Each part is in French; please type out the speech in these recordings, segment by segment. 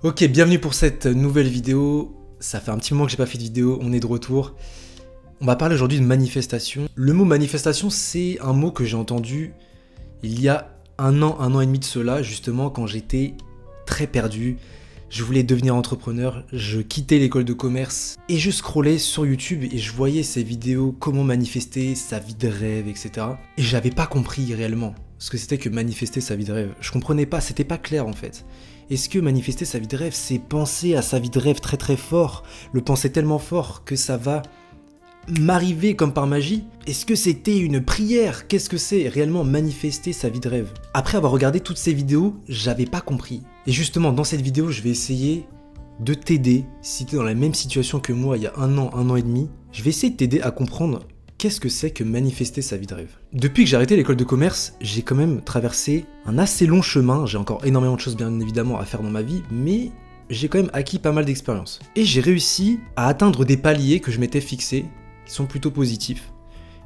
Ok, bienvenue pour cette nouvelle vidéo. Ça fait un petit moment que j'ai pas fait de vidéo, on est de retour. On va parler aujourd'hui de manifestation. Le mot manifestation, c'est un mot que j'ai entendu il y a un an et demi de cela, justement quand j'étais très perdu. Je voulais devenir entrepreneur, je quittais l'école de commerce et je scrollais sur YouTube et je voyais ces vidéos, comment manifester sa vie de rêve, etc. Et j'avais pas compris réellement ce que c'était que manifester sa vie de rêve. Je comprenais pas, c'était pas clair en fait. Est-ce que manifester sa vie de rêve, c'est penser à sa vie de rêve très très fort, le penser tellement fort que ça va m'arriver comme par magie? Est-ce que c'était une prière? Qu'est-ce que c'est réellement manifester sa vie de rêve? Après avoir regardé toutes ces vidéos, j'avais pas compris. Et justement, dans cette vidéo, je vais essayer de t'aider, si tu es dans la même situation que moi il y a un an et demi, je vais essayer de t'aider à comprendre qu'est-ce que c'est que manifester sa vie de rêve. Depuis que j'ai arrêté l'école de commerce, j'ai quand même traversé un assez long chemin, j'ai encore énormément de choses bien évidemment à faire dans ma vie, mais j'ai quand même acquis pas mal d'expérience. Et j'ai réussi à atteindre des paliers que je m'étais fixés, qui sont plutôt positifs.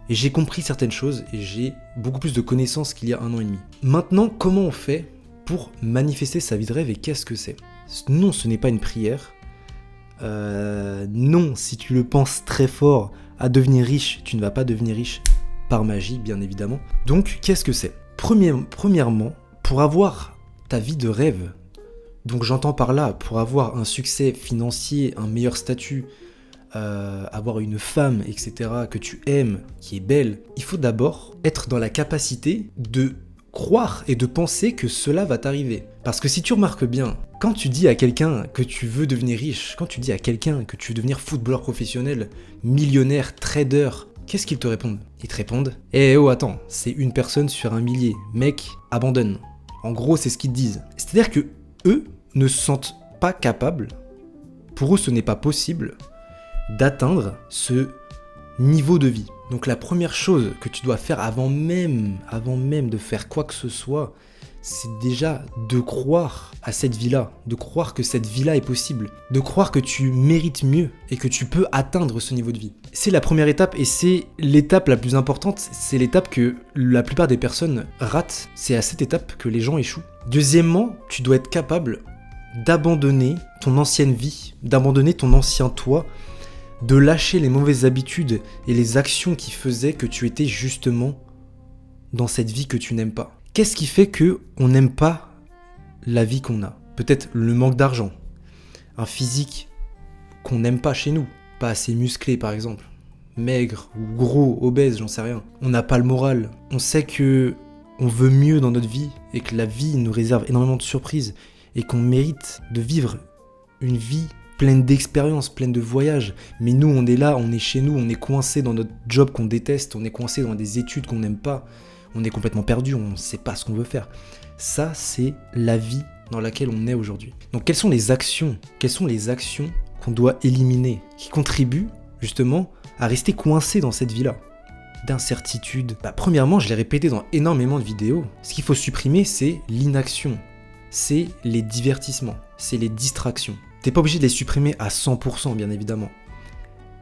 Et j'ai compris certaines choses et j'ai beaucoup plus de connaissances qu'il y a un an et demi. Maintenant, comment on fait pour manifester sa vie de rêve et qu'est-ce que c'est? Non, ce n'est pas une prière. Non, si tu le penses très fort à devenir riche, tu ne vas pas devenir riche par magie, bien évidemment. Donc, qu'est-ce que c'est? Premièrement, pour avoir ta vie de rêve, donc j'entends par là, pour avoir un succès financier, un meilleur statut, avoir une femme, etc., que tu aimes, qui est belle, il faut d'abord être dans la capacité de croire et de penser que cela va t'arriver. Parce que si tu remarques bien, quand tu dis à quelqu'un que tu veux devenir riche, quand tu dis à quelqu'un que tu veux devenir footballeur professionnel, millionnaire, trader, qu'est-ce qu'ils te répondent? Ils te répondent « Eh oh attends, c'est une personne sur un millier, mec, abandonne ». En gros, c'est ce qu'ils te disent. C'est-à-dire que eux ne se sentent pas capables, pour eux ce n'est pas possible d'atteindre ce niveau de vie. Donc la première chose que tu dois faire avant même de faire quoi que ce soit, c'est déjà de croire à cette vie-là, de croire que cette vie-là est possible, de croire que tu mérites mieux et que tu peux atteindre ce niveau de vie. C'est la première étape et c'est l'étape la plus importante, c'est l'étape que la plupart des personnes ratent, c'est à cette étape que les gens échouent. Deuxièmement, tu dois être capable d'abandonner ton ancienne vie, d'abandonner ton ancien toi, de lâcher les mauvaises habitudes et les actions qui faisaient que tu étais justement dans cette vie que tu n'aimes pas. Qu'est-ce qui fait que on n'aime pas la vie qu'on a? Peut-être le manque d'argent, un physique qu'on n'aime pas chez nous, pas assez musclé par exemple, maigre ou gros, obèse, j'en sais rien. On n'a pas le moral, on sait que on veut mieux dans notre vie et que la vie nous réserve énormément de surprises et qu'on mérite de vivre une vie pleine d'expériences, pleine de voyages. Mais nous, on est là, on est chez nous, on est coincé dans notre job qu'on déteste, on est coincé dans des études qu'on n'aime pas, on est complètement perdu, on ne sait pas ce qu'on veut faire. Ça, c'est la vie dans laquelle on est aujourd'hui. Donc, quelles sont les actions qu'on doit éliminer, qui contribuent justement à rester coincé dans cette vie-là? D'incertitude. Premièrement, je l'ai répété dans énormément de vidéos, ce qu'il faut supprimer, c'est l'inaction, c'est les divertissements, c'est les distractions. T'es pas obligé de les supprimer à 100% bien évidemment.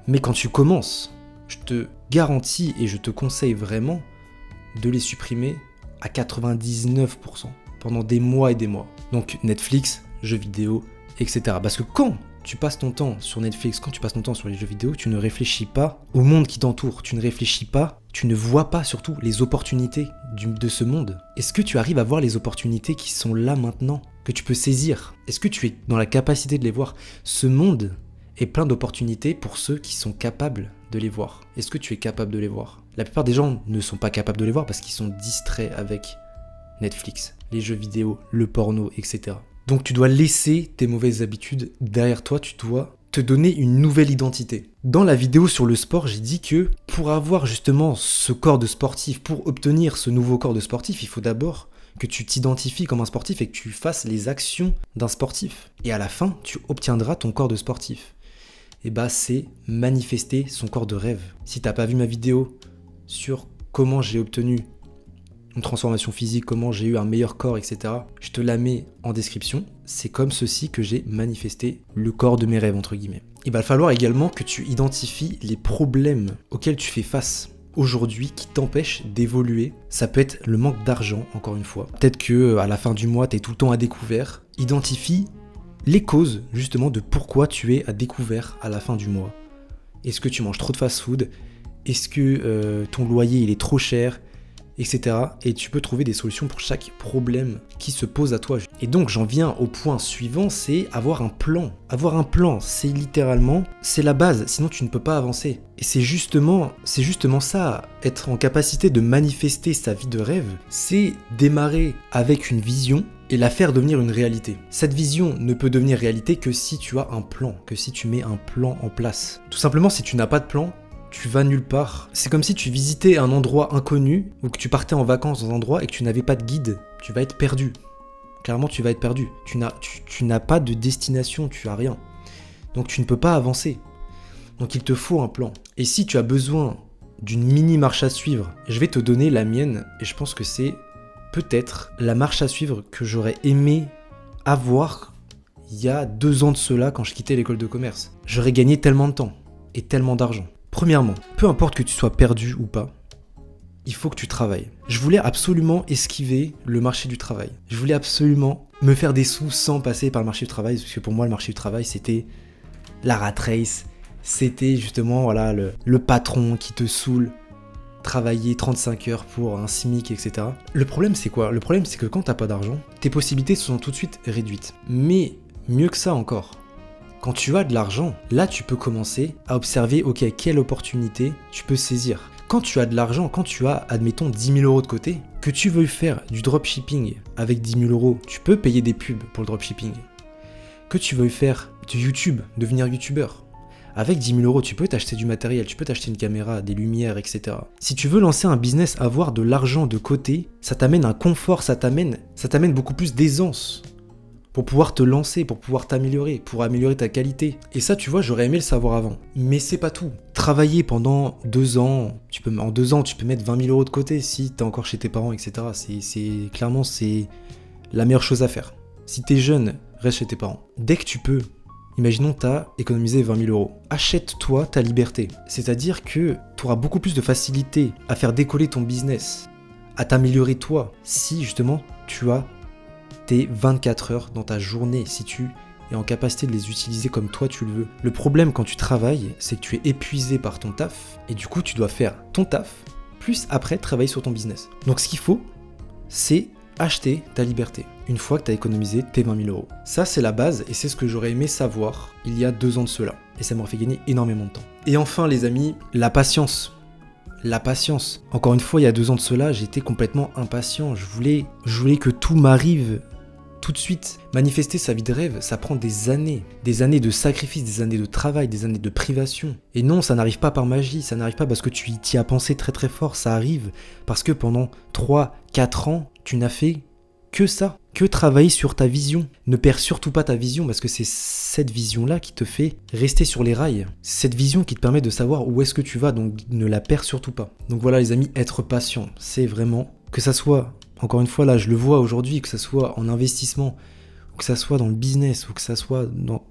Mais quand tu commences, je te garantis et je te conseille vraiment de les supprimer à 99% pendant des mois et des mois. Donc Netflix, jeux vidéo, etc. Parce que quand tu passes ton temps sur Netflix, quand tu passes ton temps sur les jeux vidéo, tu ne réfléchis pas au monde qui t'entoure, tu ne réfléchis pas, tu ne vois pas surtout les opportunités de ce monde. Est-ce que tu arrives à voir les opportunités qui sont là maintenant, que tu peux saisir? Est-ce que tu es dans la capacité de les voir? Ce monde est plein d'opportunités pour ceux qui sont capables de les voir. Est-ce que tu es capable de les voir? La plupart des gens ne sont pas capables de les voir parce qu'ils sont distraits avec Netflix, les jeux vidéo, le porno, etc. Donc tu dois laisser tes mauvaises habitudes derrière toi, tu dois te donner une nouvelle identité. Dans la vidéo sur le sport, j'ai dit que pour avoir justement ce corps de sportif, pour obtenir ce nouveau corps de sportif, il faut d'abord que tu t'identifies comme un sportif et que tu fasses les actions d'un sportif. Et à la fin, tu obtiendras ton corps de sportif. Et c'est manifester son corps de rêve. Si t'as pas vu ma vidéo sur comment j'ai obtenu une transformation physique, comment j'ai eu un meilleur corps, etc., je te la mets en description. C'est comme ceci que j'ai manifesté le corps de mes rêves, entre guillemets. Il va falloir également que tu identifies les problèmes auxquels tu fais face aujourd'hui qui t'empêchent d'évoluer. Ça peut être le manque d'argent, encore une fois. Peut-être que à la fin du mois, tu es tout le temps à découvert. Identifie les causes justement de pourquoi tu es à découvert à la fin du mois. Est-ce que tu manges trop de fast-food? Est-ce que ton loyer il est trop cher? Etc. Et tu peux trouver des solutions pour chaque problème qui se pose à toi. Et donc j'en viens au point suivant, c'est avoir un plan. Avoir un plan, c'est littéralement, c'est la base, sinon tu ne peux pas avancer. Et c'est justement ça, être en capacité de manifester sa vie de rêve, c'est démarrer avec une vision et la faire devenir une réalité. Cette vision ne peut devenir réalité que si tu as un plan, que si tu mets un plan en place. Tout simplement, si tu n'as pas de plan, tu vas nulle part. C'est comme si tu visitais un endroit inconnu ou que tu partais en vacances dans un endroit et que tu n'avais pas de guide. Tu vas être perdu. Clairement, tu vas être perdu. Tu n'as pas de destination, tu as rien. Donc tu ne peux pas avancer. Donc il te faut un plan. Et si tu as besoin d'une mini marche à suivre, je vais te donner la mienne et je pense que c'est peut-être la marche à suivre que j'aurais aimé avoir il y a 2 ans de cela quand je quittais l'école de commerce. J'aurais gagné tellement de temps et tellement d'argent. Premièrement, peu importe que tu sois perdu ou pas, il faut que tu travailles. Je voulais absolument esquiver le marché du travail. Je voulais absolument me faire des sous sans passer par le marché du travail, parce que pour moi, le marché du travail, c'était la rat race. C'était justement voilà, le patron qui te saoule, travailler 35 heures pour un SMIC, etc. Le problème, c'est quoi? Le problème, c'est que quand t'as pas d'argent, tes possibilités sont tout de suite réduites. Mais mieux que ça encore, quand tu as de l'argent, là tu peux commencer à observer, ok, quelle opportunité tu peux saisir. Quand tu as de l'argent, quand tu as, admettons, 10 000 euros de côté, que tu veuilles faire du dropshipping avec 10 000 euros, tu peux payer des pubs pour le dropshipping. Que tu veuilles faire du YouTube, devenir youtubeur, avec 10 000 euros, tu peux t'acheter du matériel, tu peux t'acheter une caméra, des lumières, etc. Si tu veux lancer un business, avoir de l'argent de côté, ça t'amène un confort, ça t'amène beaucoup plus d'aisance. Pour pouvoir te lancer, pour pouvoir t'améliorer, pour améliorer ta qualité. Et ça, tu vois, j'aurais aimé le savoir avant. Mais c'est pas tout. Travailler pendant 2 ans, en 2 ans, tu peux mettre 20 000 euros de côté si t'es encore chez tes parents, etc. Clairement, c'est la meilleure chose à faire. Si t'es jeune, reste chez tes parents. Dès que tu peux, imaginons t'as économisé 20 000 euros. Achète-toi ta liberté. C'est-à-dire que t'auras beaucoup plus de facilité à faire décoller ton business, à t'améliorer toi, si justement tu as tes 24 heures dans ta journée, si tu es en capacité de les utiliser comme toi tu le veux. Le problème quand tu travailles, c'est que tu es épuisé par ton taf, et du coup tu dois faire ton taf, plus après travailler sur ton business. Donc ce qu'il faut, c'est acheter ta liberté, une fois que tu as économisé tes 20 000 euros. Ça c'est la base, et c'est ce que j'aurais aimé savoir il y a 2 ans de cela, et ça m'aurait fait gagner énormément de temps. Et enfin les amis, la patience. La patience. Encore une fois, il y a 2 ans de cela, j'étais complètement impatient. Je voulais que tout m'arrive tout de suite. Manifester sa vie de rêve, ça prend des années de sacrifice, des années de travail, des années de privation. Et non, ça n'arrive pas par magie, ça n'arrive pas parce que tu y as pensé très très fort, ça arrive parce que pendant 3-4 ans, tu n'as fait que ça, que travailler sur ta vision. Ne perds surtout pas ta vision parce que c'est cette vision-là qui te fait rester sur les rails. C'est cette vision qui te permet de savoir où est-ce que tu vas, donc ne la perds surtout pas. Donc voilà les amis, être patient, c'est vraiment, que ça soit, encore une fois là je le vois aujourd'hui, que ça soit en investissement, ou que ça soit dans le business, ou que ça soit dans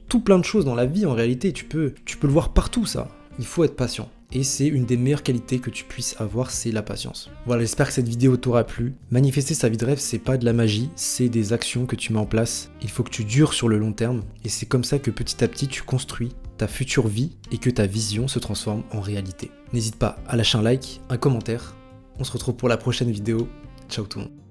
tout plein de choses dans la vie en réalité, tu peux le voir partout ça. Il faut être patient. Et c'est une des meilleures qualités que tu puisses avoir, c'est la patience. Voilà, j'espère que cette vidéo t'aura plu. Manifester sa vie de rêve, c'est pas de la magie, c'est des actions que tu mets en place. Il faut que tu dures sur le long terme. Et c'est comme ça que petit à petit, tu construis ta future vie et que ta vision se transforme en réalité. N'hésite pas à lâcher un like, un commentaire. On se retrouve pour la prochaine vidéo. Ciao tout le monde.